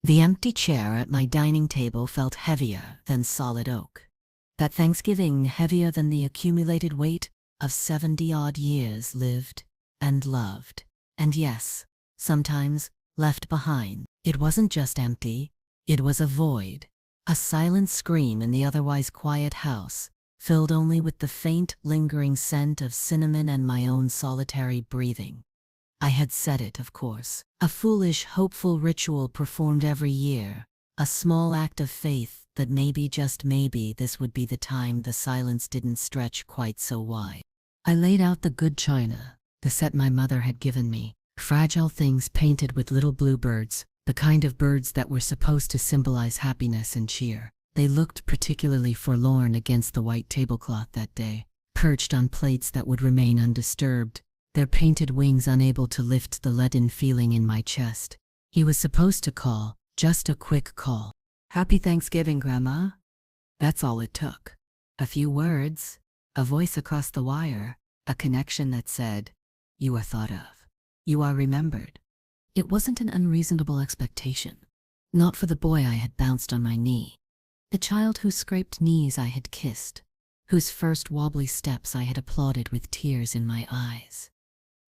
The empty chair at my dining table felt heavier than solid oak. That Thanksgiving heavier than the accumulated weight of 70-odd years lived and loved. And yes, sometimes left behind. It wasn't just empty, it was a void. A silent scream in the otherwise quiet house, filled only with the faint, lingering scent of cinnamon and my own solitary breathing. I had said it, of course. A foolish, hopeful ritual performed every year. A small act of faith that maybe, just maybe, this would be the time the silence didn't stretch quite so wide. I laid out the good china, the set my mother had given me. Fragile things painted with little bluebirds, the kind of birds that were supposed to symbolize happiness and cheer. They looked particularly forlorn against the white tablecloth that day, perched on plates that would remain undisturbed, their painted wings unable to lift the leaden feeling in my chest. He was supposed to call, just a quick call. "Happy Thanksgiving, Grandma." That's all it took. A few words, a voice across the wire, a connection that said, "You are thought of. You are remembered." It wasn't an unreasonable expectation. Not for the boy I had bounced on my knee. The child whose scraped knees I had kissed, whose first wobbly steps I had applauded with tears in my eyes.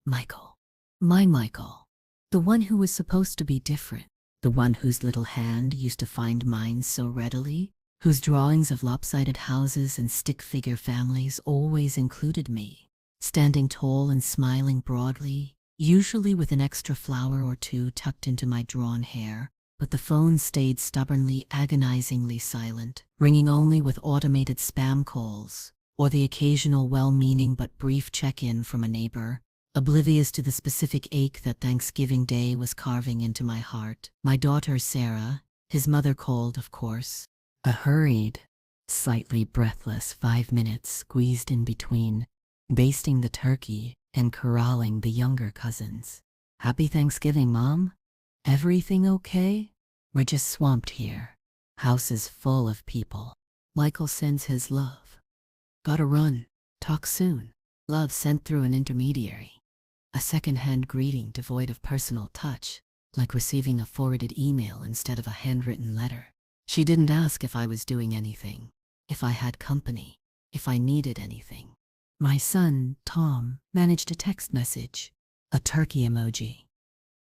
Michael. My Michael. The one who was supposed to be different. The one whose little hand used to find mine so readily. Whose drawings of lopsided houses and stick-figure families always included me. Standing tall and smiling broadly, usually with an extra flower or two tucked into my drawn hair. But the phone stayed stubbornly, agonizingly silent, ringing only with automated spam calls, or the occasional well-meaning but brief check-in from a neighbor, oblivious to the specific ache that Thanksgiving Day was carving into my heart. My daughter Sarah, his mother, called, of course. A hurried, slightly breathless 5 minutes squeezed in between, basting the turkey and corralling the younger cousins. "Happy Thanksgiving, Mom. Everything okay? We're just swamped here. House is full of people. Michael sends his love. Gotta run. Talk soon." Love sent through an intermediary. A second-hand greeting devoid of personal touch, like receiving a forwarded email instead of a handwritten letter. She didn't ask if I was doing anything, if I had company, if I needed anything. My son, Tom, managed a text message, a turkey emoji.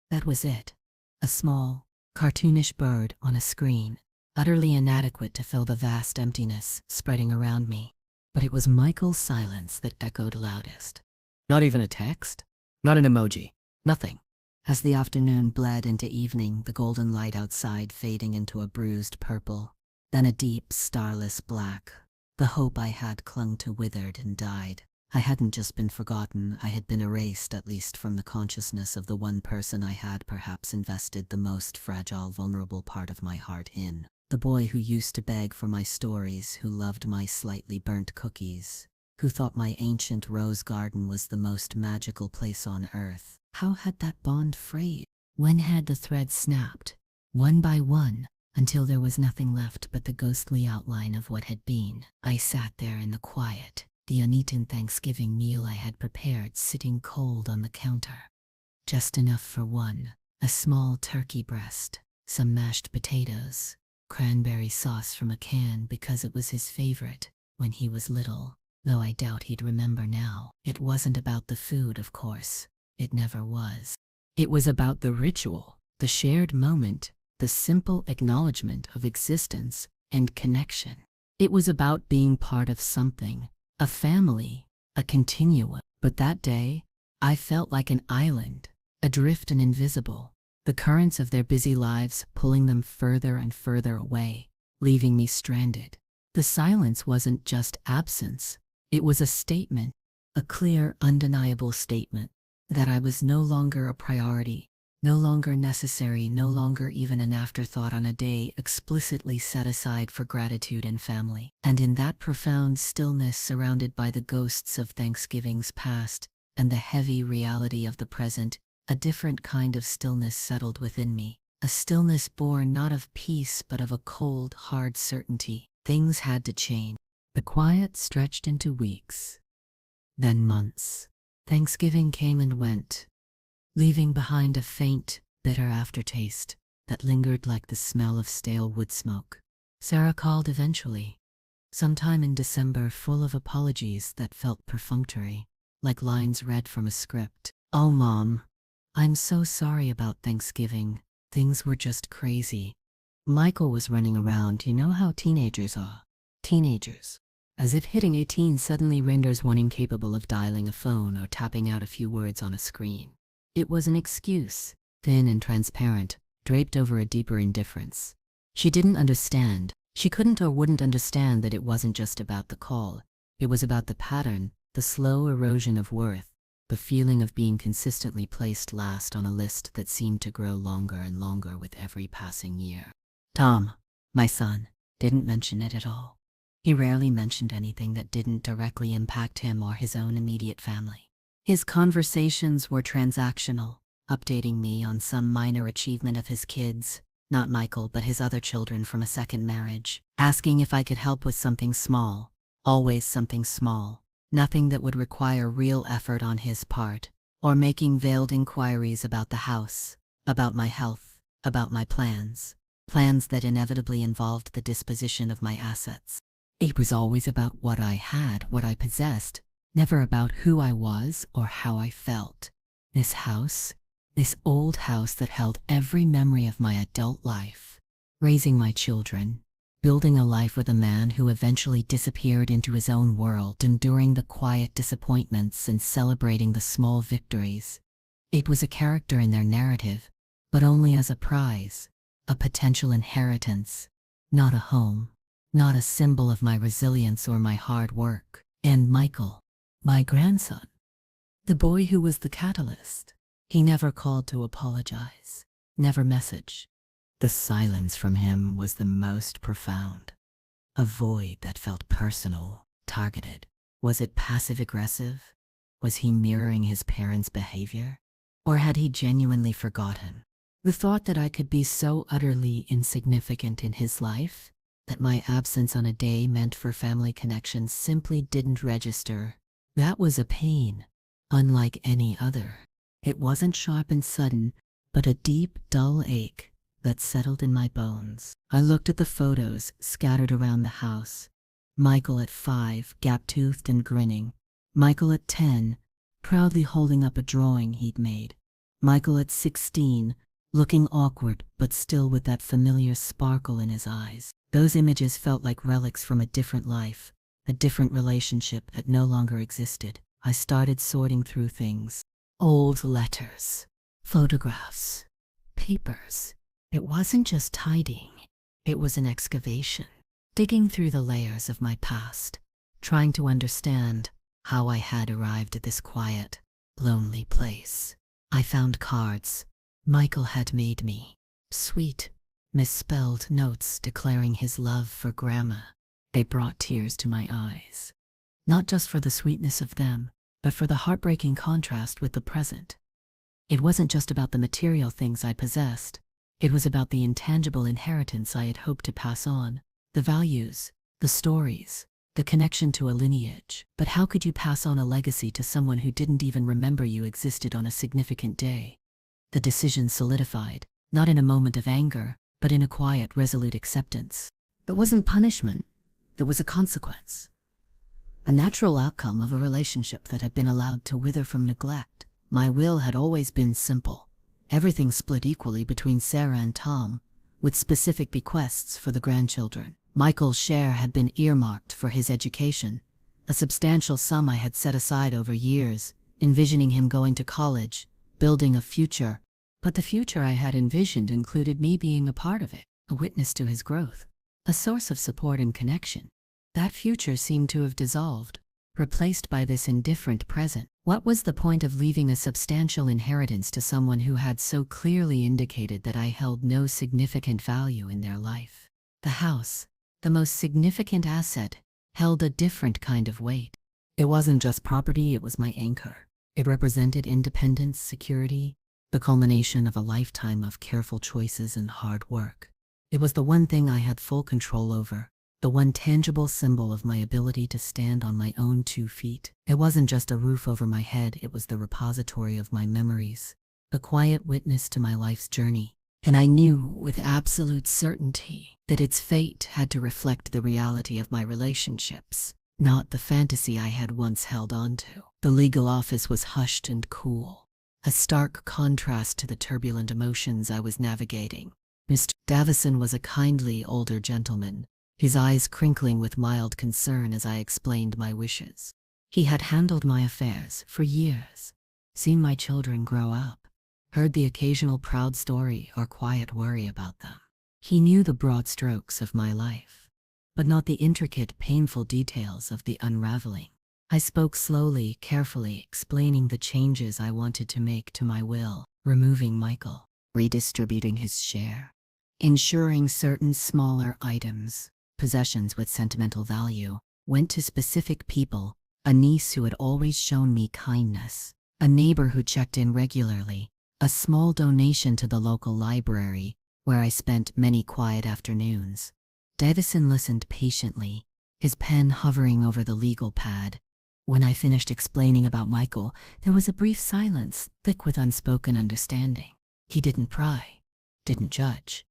That was it. A small, cartoonish bird on a screen, utterly inadequate to fill the vast emptiness spreading around me. But it was Michael's silence that echoed loudest. Not even a text? Not an emoji? Nothing. As the afternoon bled into evening, the golden light outside fading into a bruised purple, then a deep, starless black. The hope I had clung to withered and died. I hadn't just been forgotten, I had been erased, at least from the consciousness of the one person I had perhaps invested the most fragile, vulnerable part of my heart in. The boy who used to beg for my stories, who loved my slightly burnt cookies, who thought my ancient rose garden was the most magical place on earth. How had that bond frayed? When had the threads snapped, one by one, until there was nothing left but the ghostly outline of what had been? I sat there in the quiet, the uneaten Thanksgiving meal I had prepared sitting cold on the counter. Just enough for one, a small turkey breast, some mashed potatoes, cranberry sauce from a can because it was his favorite when he was little, though I doubt he'd remember now. It wasn't about the food, of course. It never was. It was about the ritual, the shared moment, the simple acknowledgement of existence and connection. It was about being part of something, a family, a continuum. But that day, I felt like an island, adrift and invisible, the currents of their busy lives pulling them further and further away, leaving me stranded. The silence wasn't just absence, it was a statement, a clear, undeniable statement, that I was no longer a priority, no longer necessary, no longer even an afterthought on a day explicitly set aside for gratitude and family. And in that profound stillness, surrounded by the ghosts of Thanksgivings past and the heavy reality of the present, a different kind of stillness settled within me, a stillness born not of peace but of a cold, hard certainty. Things had to change. The quiet stretched into weeks, then months. Thanksgiving came and went, leaving behind a faint, bitter aftertaste. that lingered like the smell of stale wood smoke. Sarah called eventually, sometime in December, full of apologies that felt perfunctory, like lines read from a script. "Oh, Mom, I'm so sorry about Thanksgiving. Things were just crazy. Michael was running around, you know how teenagers are. Teenagers. As if hitting 18 suddenly renders one incapable of dialing a phone or tapping out a few words on a screen. It was an excuse, thin and transparent, draped over a deeper indifference. She didn't understand. She couldn't or wouldn't understand that it wasn't just about the call. It was about the pattern, the slow erosion of worth, the feeling of being consistently placed last on a list that seemed to grow longer and longer with every passing year. Tom, my son, didn't mention it at all. He rarely mentioned anything that didn't directly impact him or his own immediate family. His conversations were transactional, updating me on some minor achievement of his kids, not Michael but his other children from a second marriage, asking if I could help with something small, always something small, nothing that would require real effort on his part, or making veiled inquiries about the house, about my health, about my plans that inevitably involved the disposition of my assets. It was always about what I had, what I possessed, never about who I was or how I felt. This house, this old house that held every memory of my adult life, raising my children, building a life with a man who eventually disappeared into his own world, enduring the quiet disappointments and celebrating the small victories. It was a character in their narrative, but only as a prize, a potential inheritance, not a home. Not a symbol of my resilience or my hard work. And Michael, my grandson, the boy who was the catalyst, he never called to apologize, never messaged. The silence from him was the most profound. A void that felt personal, targeted. Was it passive-aggressive? Was he mirroring his parents' behavior? Or had he genuinely forgotten? The thought that I could be so utterly insignificant in his life, that my absence on a day meant for family connections simply didn't register. That was a pain, unlike any other. It wasn't sharp and sudden, but a deep, dull ache that settled in my bones. I looked at the photos scattered around the house. Michael at 5, gap-toothed and grinning. Michael at 10, proudly holding up a drawing he'd made. Michael at 16, looking awkward but still with that familiar sparkle in his eyes. Those images felt like relics from a different life, a different relationship that no longer existed. I started sorting through things. Old letters, photographs, papers. It wasn't just tidying, it was an excavation. Digging through the layers of my past, trying to understand how I had arrived at this quiet, lonely place. I found cards Michael had made me. Sweet, misspelled notes declaring his love for Grandma. They brought tears to my eyes. Not just for the sweetness of them, but for the heartbreaking contrast with the present. It wasn't just about the material things I possessed. It was about the intangible inheritance I had hoped to pass on, the values, the stories, the connection to a lineage. But how could you pass on a legacy to someone who didn't even remember you existed on a significant day? The decision solidified, not in a moment of anger, but in a quiet, resolute acceptance. It wasn't punishment. It was a consequence. A natural outcome of a relationship that had been allowed to wither from neglect. My will had always been simple. Everything split equally between Sarah and Tom, with specific bequests for the grandchildren. Michael's share had been earmarked for his education, a substantial sum I had set aside over years, envisioning him going to college, building a future. But the future I had envisioned included me being a part of it, a witness to his growth, a source of support and connection. That future seemed to have dissolved, replaced by this indifferent present. What was the point of leaving a substantial inheritance to someone who had so clearly indicated that I held no significant value in their life? The house, the most significant asset, held a different kind of weight. It wasn't just property, it was my anchor. It represented independence, security, the culmination of a lifetime of careful choices and hard work. It was the one thing I had full control over, the one tangible symbol of my ability to stand on my own 2 feet. It wasn't just a roof over my head, it was the repository of my memories, a quiet witness to my life's journey, and I knew with absolute certainty that its fate had to reflect the reality of my relationships, not the fantasy I had once held onto. The legal office was hushed and cool, a stark contrast to the turbulent emotions I was navigating. Mr. Davison was a kindly older gentleman, his eyes crinkling with mild concern as I explained my wishes. He had handled my affairs for years, seen my children grow up, heard the occasional proud story or quiet worry about them. He knew the broad strokes of my life, but not the intricate, painful details of the unraveling. I spoke slowly, carefully, explaining the changes I wanted to make to my will, removing Michael, redistributing his share, ensuring certain smaller items, possessions with sentimental value, went to specific people: a niece who had always shown me kindness, a neighbor who checked in regularly, a small donation to the local library, where I spent many quiet afternoons. Davison listened patiently, his pen hovering over the legal pad. When I finished explaining about Michael, there was a brief silence, thick with unspoken understanding. He didn't pry, didn't judge.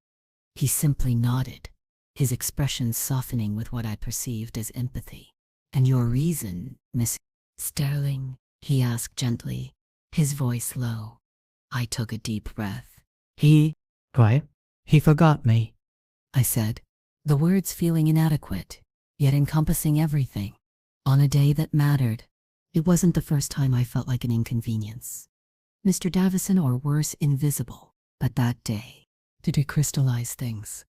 He simply nodded, his expression softening with what I perceived as empathy. "And your reason, Miss Sterling?" he asked gently, his voice low. I took a deep breath. Why? He forgot me," I said, the words feeling inadequate, yet encompassing everything. On a day that mattered, it wasn't the first time I felt like an inconvenience. Mr. Davison, or worse, invisible. But that day, did it crystallize things?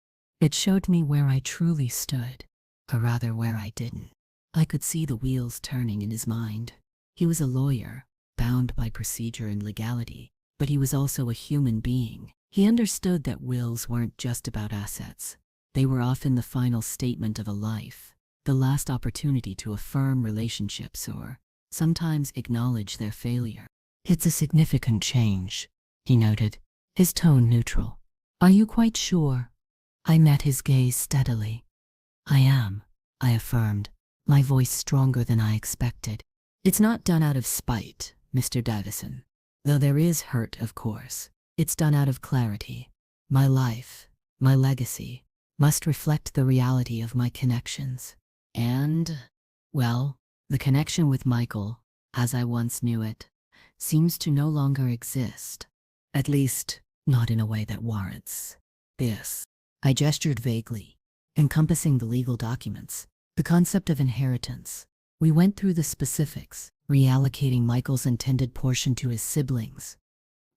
It showed me where I truly stood, or rather where I didn't. I could see the wheels turning in his mind. He was a lawyer, bound by procedure and legality, but he was also a human being. He understood that wills weren't just about assets. They were often the final statement of a life, the last opportunity to affirm relationships or sometimes acknowledge their failure. "It's a significant change," he noted, his tone neutral. "Are you quite sure?" I met his gaze steadily. "I am," I affirmed, my voice stronger than I expected. "It's not done out of spite, Mr. Davison. Though there is hurt, of course. It's done out of clarity. My life, my legacy, must reflect the reality of my connections. And, well, the connection with Michael, as I once knew it, seems to no longer exist. At least, not in a way that warrants this." I gestured vaguely, encompassing the legal documents, the concept of inheritance. We went through the specifics, reallocating Michael's intended portion to his siblings,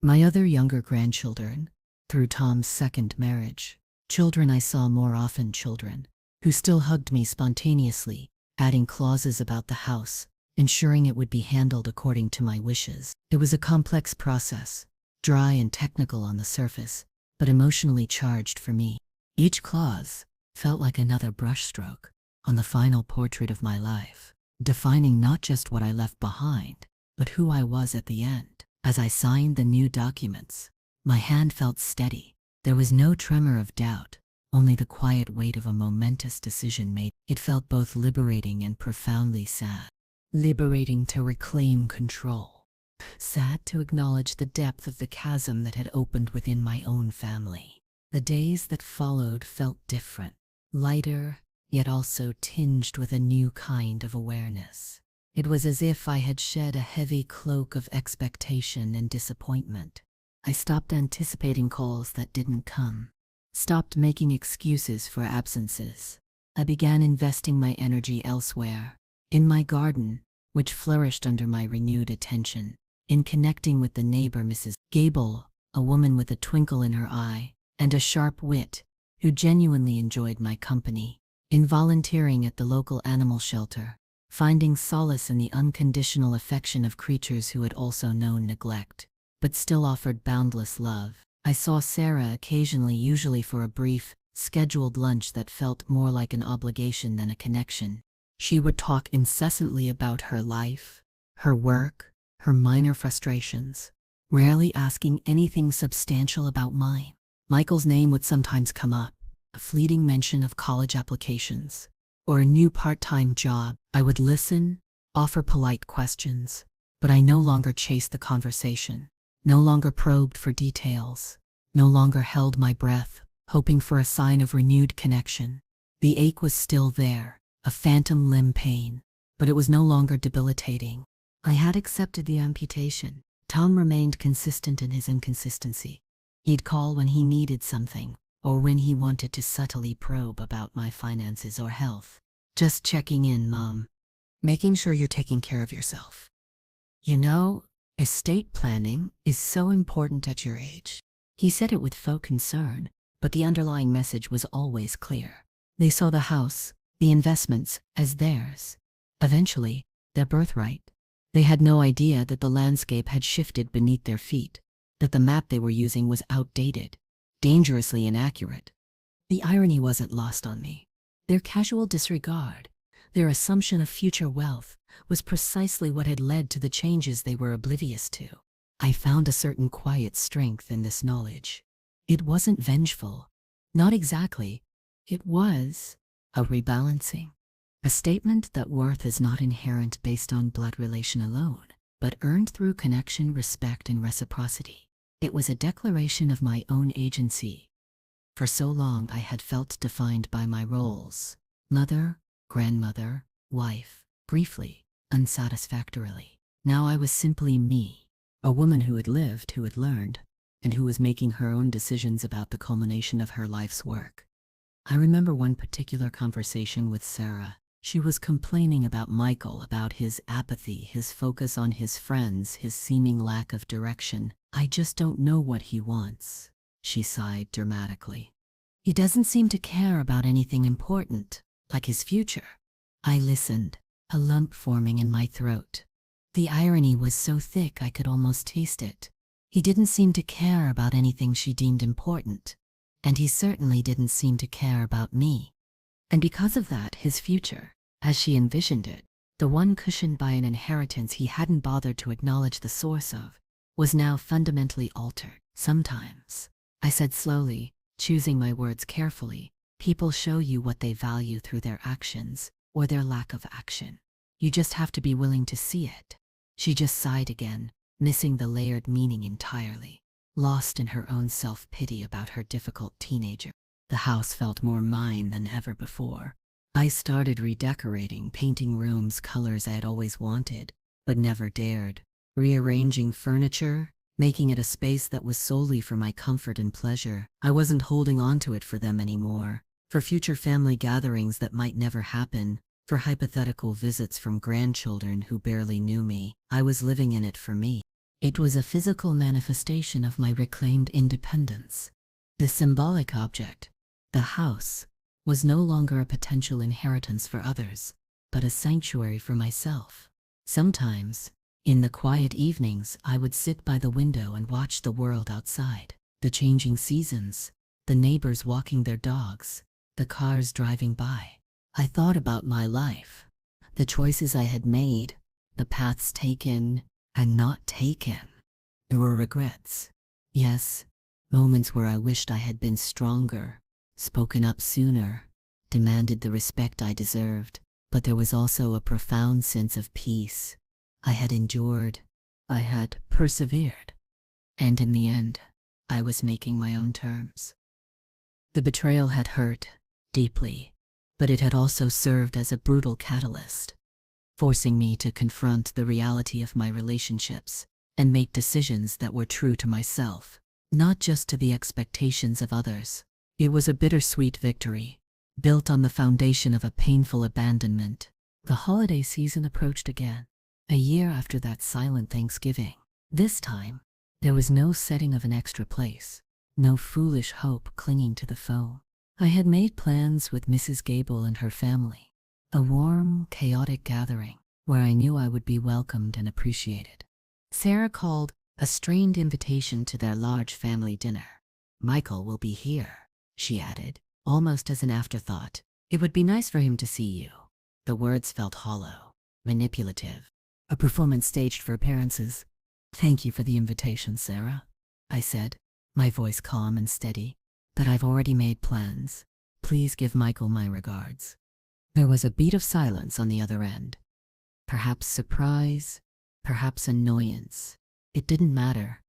my other younger grandchildren, through Tom's second marriage, children I saw more often, children who still hugged me spontaneously, adding clauses about the house, ensuring it would be handled according to my wishes. It was a complex process, dry and technical on the surface, but emotionally charged for me. Each clause felt like another brushstroke on the final portrait of my life, defining not just what I left behind, but who I was at the end. As I signed the new documents, my hand felt steady. There was no tremor of doubt, only the quiet weight of a momentous decision made. It felt both liberating and profoundly sad. Liberating to reclaim control. Sad to acknowledge the depth of the chasm that had opened within my own family. The days that followed felt different, lighter, yet also tinged with a new kind of awareness. It was as if I had shed a heavy cloak of expectation and disappointment. I stopped anticipating calls that didn't come, stopped making excuses for absences. I began investing my energy elsewhere, in my garden, which flourished under my renewed attention, in connecting with the neighbor, Mrs. Gable, a woman with a twinkle in her eye and a sharp wit, who genuinely enjoyed my company, in volunteering at the local animal shelter, finding solace in the unconditional affection of creatures who had also known neglect, but still offered boundless love. I saw Sarah occasionally, usually for a brief, scheduled lunch that felt more like an obligation than a connection. She would talk incessantly about her life, her work, her minor frustrations, rarely asking anything substantial about mine. Michael's name would sometimes come up, a fleeting mention of college applications, or a new part-time job. I would listen, offer polite questions, but I no longer chased the conversation, no longer probed for details. no longer held my breath, hoping for a sign of renewed connection. The ache was still there, a phantom limb pain, but it was no longer debilitating. I had accepted the amputation. Tom remained consistent in his inconsistency. He'd call when he needed something, or when he wanted to subtly probe about my finances or health. Just checking in, Mom. Making sure you're taking care of yourself. You know, estate planning is so important at your age. He said it with faux concern, but the underlying message was always clear. They saw the house, the investments, as theirs. Eventually, their birthright. They had no idea that the landscape had shifted beneath their feet, that the map they were using was outdated, dangerously inaccurate. The irony wasn't lost on me. Their casual disregard, their assumption of future wealth, was precisely what had led to the changes they were oblivious to. I found a certain quiet strength in this knowledge. It wasn't vengeful. Not exactly. It was a rebalancing. A statement that worth is not inherent based on blood relation alone, but earned through connection, respect, and reciprocity. It was a declaration of my own agency. For so long I had felt defined by my roles: mother, grandmother, wife, briefly, unsatisfactorily. Now I was simply me, a woman who had lived, who had learned, and who was making her own decisions about the culmination of her life's work. I remember one particular conversation with Sarah. She was complaining about Michael, about his apathy, his focus on his friends, his seeming lack of direction. "I just don't know what he wants," she sighed dramatically. "He doesn't seem to care about anything important, like his future." I listened, a lump forming in my throat. The irony was so thick I could almost taste it. He didn't seem to care about anything she deemed important, and he certainly didn't seem to care about me. And because of that, his future, as she envisioned it, the one cushioned by an inheritance he hadn't bothered to acknowledge the source of, was now fundamentally altered. "Sometimes," I said slowly, choosing my words carefully, "people show you what they value through their actions, or their lack of action. You just have to be willing to see it." She just sighed again, missing the layered meaning entirely, lost in her own self-pity about her difficult teenager. The house felt more mine than ever before. I started redecorating, painting rooms colors I had always wanted, but never dared, rearranging furniture, making it a space that was solely for my comfort and pleasure. I wasn't holding on to it for them anymore, for future family gatherings that might never happen, for hypothetical visits from grandchildren who barely knew me. I was living in it for me. It was a physical manifestation of my reclaimed independence. The symbolic object, the house, was no longer a potential inheritance for others, but a sanctuary for myself. Sometimes, in the quiet evenings, I would sit by the window and watch the world outside, the changing seasons, the neighbors walking their dogs, the cars driving by. I thought about my life, the choices I had made, the paths taken and not taken. There were regrets. Yes, moments where I wished I had been stronger, spoken up sooner, demanded the respect I deserved. But there was also a profound sense of peace. I had endured. I had persevered. And in the end, I was making my own terms. The betrayal had hurt deeply, but it had also served as a brutal catalyst, forcing me to confront the reality of my relationships and make decisions that were true to myself, not just to the expectations of others. It was a bittersweet victory, built on the foundation of a painful abandonment. The holiday season approached again, a year after that silent Thanksgiving. This time, there was no setting of an extra place, no foolish hope clinging to the phone. I had made plans with Mrs. Gable and her family, a warm, chaotic gathering where I knew I would be welcomed and appreciated. Sarah called a strained invitation to their large family dinner. "Michael will be here," she added, almost as an afterthought. "It would be nice for him to see you." The words felt hollow, manipulative, a performance staged for appearances. "Thank you for the invitation, Sarah," I said, my voice calm and steady. "But I've already made plans. Please give Michael my regards." There was a beat of silence on the other end. Perhaps surprise, perhaps annoyance. It didn't matter.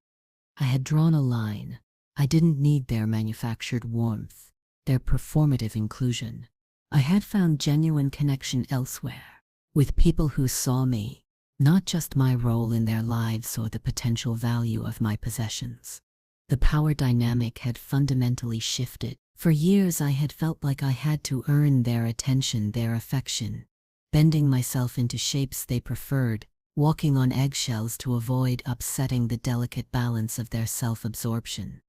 I had drawn a line, I didn't need their manufactured warmth, their performative inclusion. I had found genuine connection elsewhere, with people who saw me, not just my role in their lives or the potential value of my possessions. The power dynamic had fundamentally shifted. For years I had felt like I had to earn their attention, their affection, bending myself into shapes they preferred, walking on eggshells to avoid upsetting the delicate balance of their self-absorption.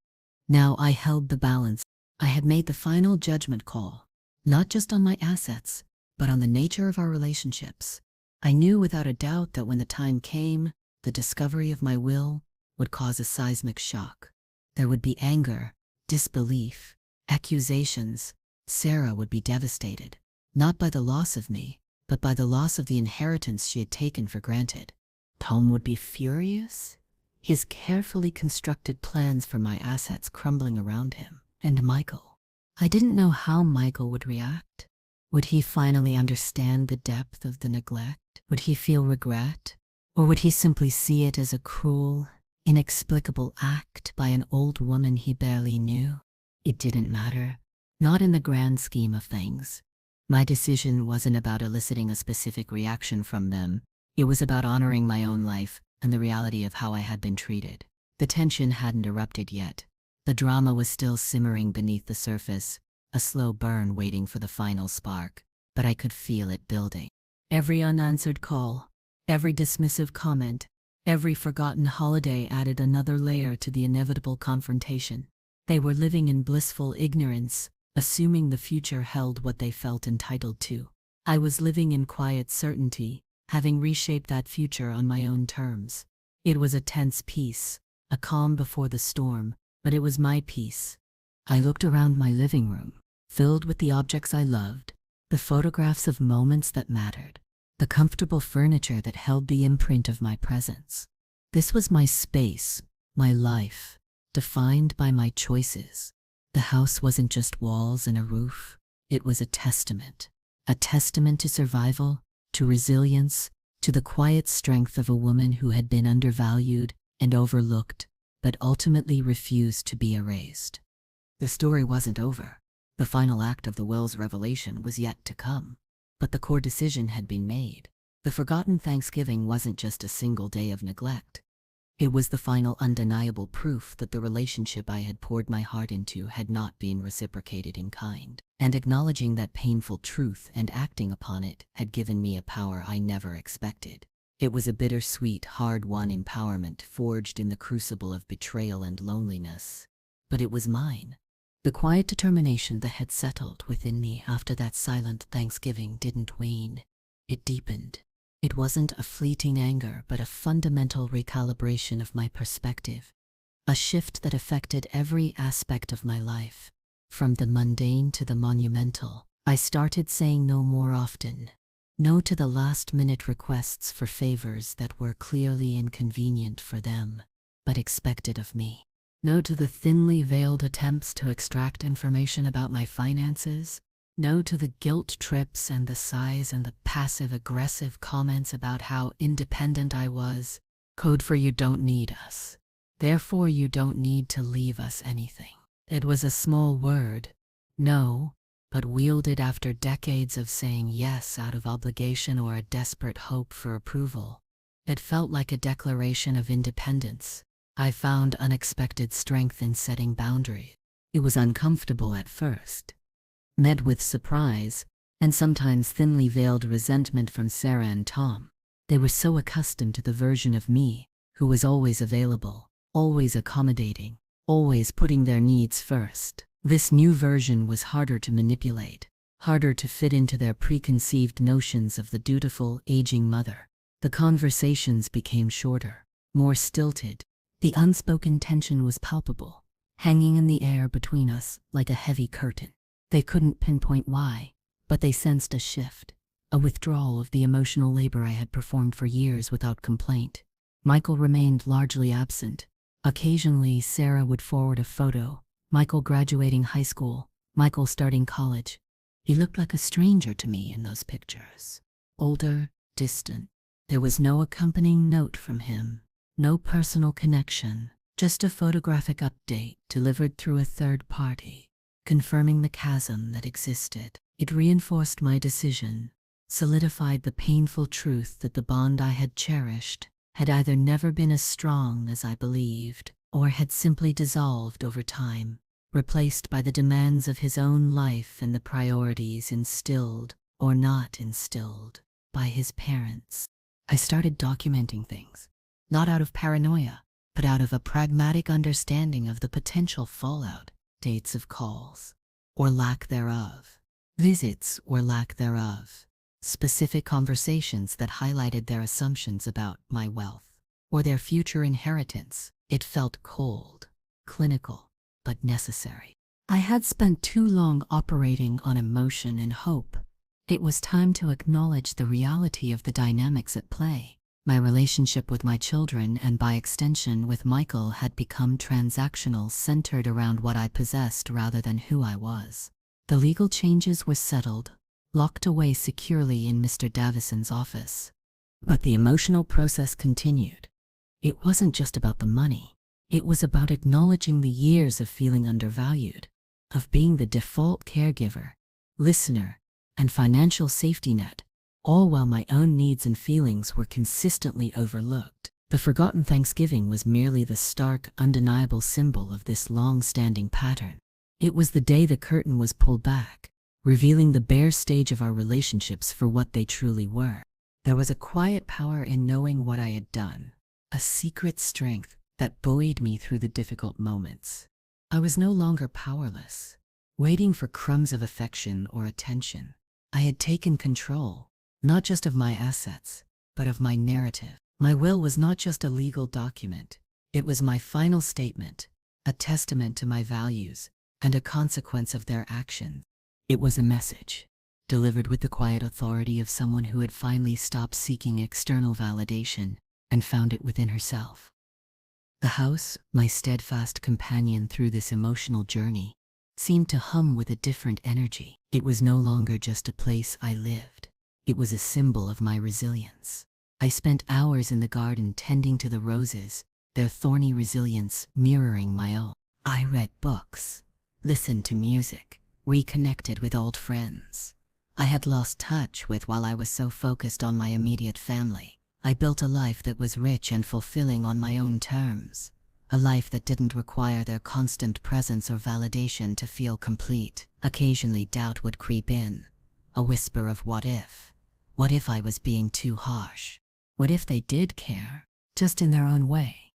Now I held the balance. I had made the final judgment call, not just on my assets, but on the nature of our relationships. I knew without a doubt that when the time came, the discovery of my will would cause a seismic shock. There would be anger, disbelief, accusations. Sarah would be devastated, not by the loss of me, but by the loss of the inheritance she had taken for granted. Tom would be furious, his carefully constructed plans for my assets crumbling around him. And Michael. I didn't know how Michael would react. Would he finally understand the depth of the neglect? Would he feel regret? Or would he simply see it as a cruel, inexplicable act by an old woman he barely knew? It didn't matter, not in the grand scheme of things. My decision wasn't about eliciting a specific reaction from them. It was about honoring my own life and the reality of how I had been treated. The tension hadn't erupted yet. The drama was still simmering beneath the surface, a slow burn waiting for the final spark, but I could feel it building. Every unanswered call, every dismissive comment, every forgotten holiday added another layer to the inevitable confrontation. They were living in blissful ignorance, assuming the future held what they felt entitled to. I was living in quiet certainty, having reshaped that future on my own terms. It was a tense peace, a calm before the storm, but it was my peace. I looked around my living room, filled with the objects I loved, the photographs of moments that mattered, the comfortable furniture that held the imprint of my presence. This was my space, my life, defined by my choices. The house wasn't just walls and a roof. It was a testament to survival, to resilience, to the quiet strength of a woman who had been undervalued and overlooked, but ultimately refused to be erased. The story wasn't over. The final act of the will's revelation was yet to come. But the core decision had been made. The forgotten Thanksgiving wasn't just a single day of neglect. It was the final undeniable proof that the relationship I had poured my heart into had not been reciprocated in kind. And acknowledging that painful truth and acting upon it had given me a power I never expected. It was a bittersweet, hard-won empowerment forged in the crucible of betrayal and loneliness. But it was mine. The quiet determination that had settled within me after that silent Thanksgiving didn't wane. It deepened. It wasn't a fleeting anger, but a fundamental recalibration of my perspective. A shift that affected every aspect of my life. From the mundane to the monumental. I started saying no more often. No to the last-minute requests for favors that were clearly inconvenient for them, but expected of me. No to the thinly veiled attempts to extract information about my finances. No to the guilt trips and the sighs and the passive-aggressive comments about how independent I was. Code for you don't need us. Therefore you don't need to leave us anything. It was a small word, no, but wielded after decades of saying yes out of obligation or a desperate hope for approval. It felt like a declaration of independence. I found unexpected strength in setting boundaries. It was uncomfortable at first, met with surprise, and sometimes thinly veiled resentment from Sarah and Tom. They were so accustomed to the version of me who was always available, always accommodating, always putting their needs first. This new version was harder to manipulate, harder to fit into their preconceived notions of the dutiful, aging mother. The conversations became shorter, more stilted. The unspoken tension was palpable, hanging in the air between us like a heavy curtain. They couldn't pinpoint why, but they sensed a shift, a withdrawal of the emotional labor I had performed for years without complaint. Michael remained largely absent. Occasionally, Sarah would forward a photo. Michael graduating high school, Michael starting college. He looked like a stranger to me in those pictures. Older, distant. There was no accompanying note from him, no personal connection, Just a photographic update delivered through a third party, confirming the chasm that existed. It reinforced my decision, solidified the painful truth that the bond I had cherished had either never been as strong as I believed, or had simply dissolved over time, replaced by the demands of his own life and the priorities instilled, or not instilled, by his parents. I started documenting things, not out of paranoia, but out of a pragmatic understanding of the potential fallout, dates of calls, or lack thereof, visits or lack thereof, specific conversations that highlighted their assumptions about my wealth, or their future inheritance. It felt cold, clinical, but necessary. I had spent too long operating on emotion and hope. It was time to acknowledge the reality of the dynamics at play. My relationship with my children, and by extension with Michael, had become transactional, centered around what I possessed rather than who I was. The legal changes were settled, locked away securely in Mr. Davison's office. But the emotional process continued. It wasn't just about the money. It was about acknowledging the years of feeling undervalued, of being the default caregiver, listener, and financial safety net, all while my own needs and feelings were consistently overlooked. The forgotten Thanksgiving was merely the stark, undeniable symbol of this long-standing pattern. It was the day the curtain was pulled back, revealing the bare stage of our relationships for what they truly were. There was a quiet power in knowing what I had done, a secret strength that buoyed me through the difficult moments. I was no longer powerless, waiting for crumbs of affection or attention. I had taken control, not just of my assets, but of my narrative. My will was not just a legal document. It was my final statement, a testament to my values, and a consequence of their actions. It was a message, delivered with the quiet authority of someone who had finally stopped seeking external validation and found it within herself. The house, my steadfast companion through this emotional journey, seemed to hum with a different energy. It was no longer just a place I lived. It was a symbol of my resilience. I spent hours in the garden tending to the roses, their thorny resilience mirroring my own. I read books, listened to music, reconnected with old friends I had lost touch with while I was so focused on my immediate family. I built a life that was rich and fulfilling on my own terms, a life that didn't require their constant presence or validation to feel complete. Occasionally doubt would creep in, a whisper of what if? What if I was being too harsh? What if they did care, just in their own way?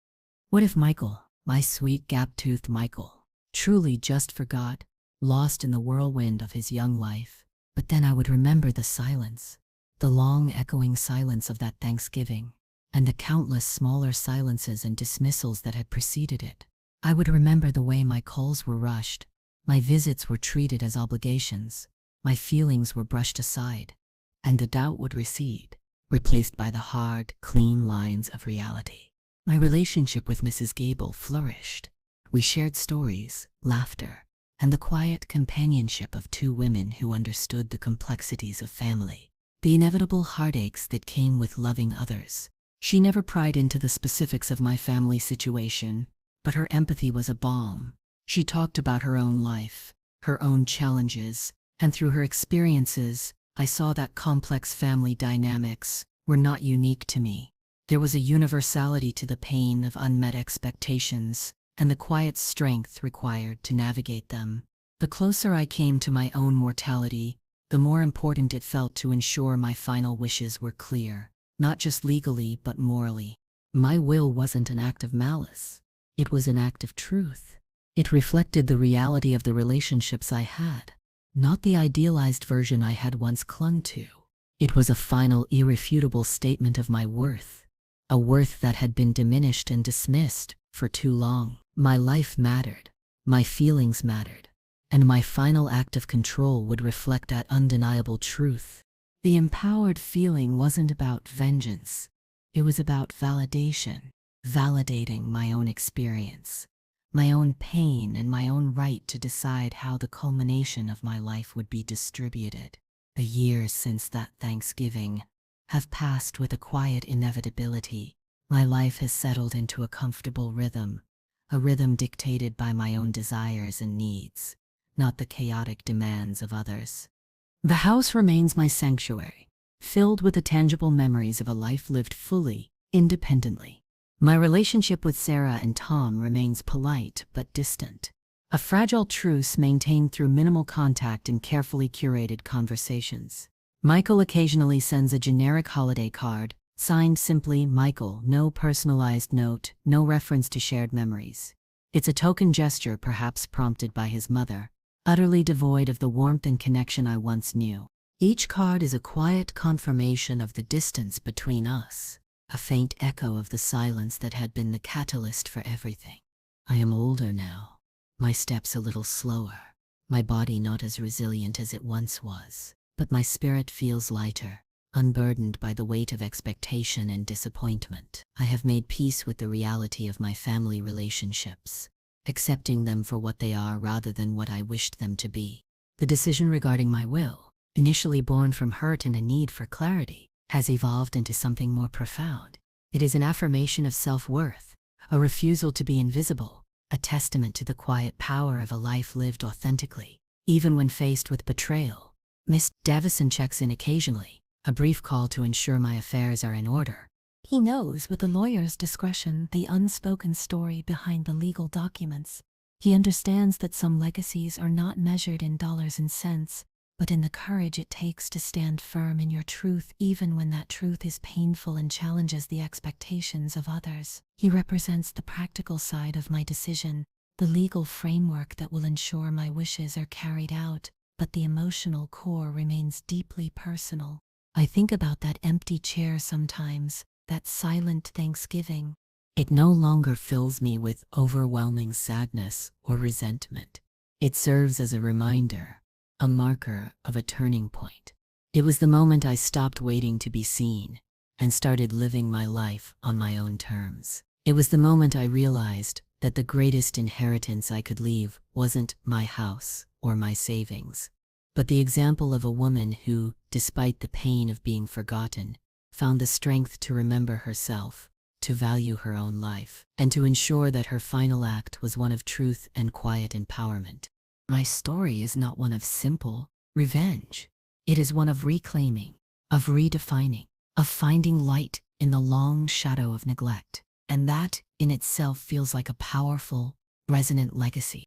What if Michael, my sweet gap-toothed Michael, truly just forgot, lost in the whirlwind of his young life? But then I would remember the silence, the long echoing silence of that Thanksgiving, and the countless smaller silences and dismissals that had preceded it. I would remember the way my calls were rushed, my visits were treated as obligations, my feelings were brushed aside, and the doubt would recede, replaced by the hard, clean lines of reality. My relationship with Mrs. Gable flourished. We shared stories, laughter, and the quiet companionship of two women who understood the complexities of family, the inevitable heartaches that came with loving others. She never pried into the specifics of my family situation, but her empathy was a balm. She talked about her own life, her own challenges, and through her experiences, I saw that complex family dynamics were not unique to me. There was a universality to the pain of unmet expectations and the quiet strength required to navigate them. The closer I came to my own mortality, the more important it felt to ensure my final wishes were clear, not just legally but morally. My will wasn't an act of malice. It was an act of truth. It reflected the reality of the relationships I had, not the idealized version I had once clung to. It was a final, irrefutable statement of my worth, a worth that had been diminished and dismissed for too long. My life mattered, my feelings mattered, and my final act of control would reflect that undeniable truth. The empowered feeling wasn't about vengeance. It was about validation, validating my own experience, my own pain, and my own right to decide how the culmination of my life would be distributed. The years since that Thanksgiving have passed with a quiet inevitability. My life has settled into a comfortable rhythm, a rhythm dictated by my own desires and needs, not the chaotic demands of others. The house remains my sanctuary, filled with the tangible memories of a life lived fully, independently. My relationship with Sarah and Tom remains polite but distant, a fragile truce maintained through minimal contact and carefully curated conversations. Michael occasionally sends a generic holiday card, signed simply Michael, no personalized note, no reference to shared memories. It's a token gesture perhaps prompted by his mother, utterly devoid of the warmth and connection I once knew. Each card is a quiet confirmation of the distance between us, a faint echo of the silence that had been the catalyst for everything. I am older now, my steps a little slower, my body not as resilient as it once was, but my spirit feels lighter, unburdened by the weight of expectation and disappointment. I have made peace with the reality of my family relationships, accepting them for what they are rather than what I wished them to be. The decision regarding my will, initially born from hurt and a need for clarity, has evolved into something more profound. It is an affirmation of self-worth, a refusal to be invisible, a testament to the quiet power of a life lived authentically, even when faced with betrayal. Miss Davison checks in occasionally, a brief call to ensure my affairs are in order. He knows, with the lawyer's discretion, the unspoken story behind the legal documents. He understands that some legacies are not measured in dollars and cents, but in the courage it takes to stand firm in your truth even when that truth is painful and challenges the expectations of others. He represents the practical side of my decision, the legal framework that will ensure my wishes are carried out, but the emotional core remains deeply personal. I think about that empty chair sometimes, that silent Thanksgiving. It no longer fills me with overwhelming sadness or resentment. It serves as a reminder, a marker of a turning point. It was the moment I stopped waiting to be seen and started living my life on my own terms. It was the moment I realized that the greatest inheritance I could leave wasn't my house or my savings, but the example of a woman who, despite the pain of being forgotten, found the strength to remember herself, to value her own life, and to ensure that her final act was one of truth and quiet empowerment. My story is not one of simple revenge. It is one of reclaiming, of redefining, of finding light in the long shadow of neglect. And that, in itself, feels like a powerful, resonant legacy.